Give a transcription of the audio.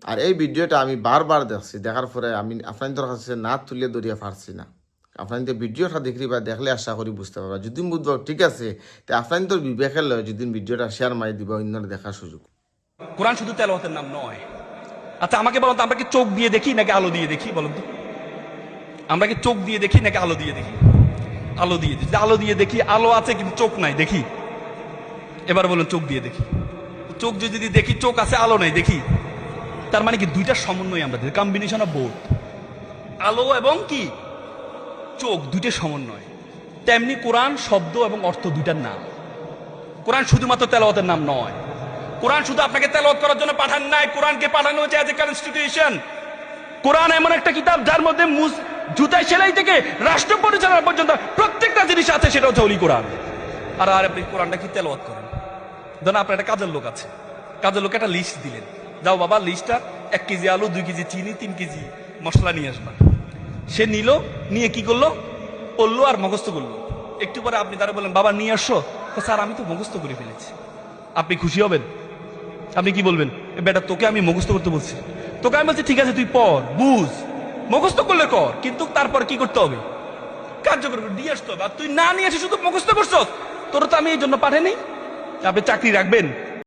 আর এই ভিডিওটা আমি বারবার দেখছি, দেখার পরে আমি আপনাদের কাছে না তুলে ধরিয়া পারছি না। আপনাদের ভিডিওটা দেখলি বা দেখলে আশা করি বুঝতে পারবা। যদি বুঝবো ঠিক আছে, তো আপনাদের বিবেকের লয় যদি ভিডিওটা শেয়ার মারি দিবা অন্যরা দেখার সুযোগ। কোরআন শুধু তেলাওয়াতের নাম নয়। আচ্ছা আমাকে বলুন তো, আমরা কি চোখ দিয়ে দেখি নাকি আলো দিয়ে দেখি? বলুন তো, আমরা কি চোখ দিয়ে দেখি নাকি আলো দিয়ে দেখি? আলো দিয়ে দেখি। আলো দিয়ে দেখি, আলো আছে কিন্তু চোখ নাই, দেখি? এবার বলুন চোখ দিয়ে দেখি। চোখ যদি দেখি, চোখ আছে আলো নাই, দেখি? তার মানে কি দুইটার সমন্বয় আমরা দেখি, কম্বিনেশন অফ বোথ। আলো এবং কি চোখ, দুইটার সমন্বয়। তেমনি কোরআন শব্দ এবং অর্থ দুইটার নাম। কোরআন শুধুমাত্র তেলাওয়াতের নাম নয়। কোরআন শুধু আপনাকে তেলাওয়াত করার জন্য পাঠান নাই, কোরআনকে পাঠানো হয়েছে অ্যাজ এ কনস্টিটিউশন। কোরআন এমন একটা কিতাব যার মধ্যে জুতায় সেলাই থেকে রাষ্ট্র পরিচালনা পর্যন্ত প্রত্যেকটা জিনিস আছে, সেটা হচ্ছে ওলি কোরআন। আর আপনি কোরআনটা কি তেলাওয়াত করেন? ধরুন আপনার একটা কাজের লোক আছে, কাজের লোক একটা লিস্ট দিলেন, যাও বাবা লিস্টটা 1 কেজি আলু, 2 কেজি চিনি, 3 কেজি মশলা নিয়ে আসবা। সে নিল, নিয়ে কি করলো? পড়লো আর মুখস্থ করলো। একটু পরে আপনি তারা বললেন বাবা নিয়ে আসো, স্যার আমি তো মুখস্থ করে ফেলেছি। আপনি খুশি হবেন? আপনি কি বলবেন? বেটা তোকে আমি মুখস্থ করতে বলছি, তোকে আমি বলছি ঠিক আছে তুই পড়, বুঝ, মুখস্থ করলে কর, কিন্তু তারপর কি করতে হবে? কার্যকর করে দিয়ে আসতে হবে। আর তুই না নিয়ে এসে শুধু মুখস্থ করছস, তোর তো আমি এই জন্য পাঠাইনি। আপনি চাকরি রাখবেন?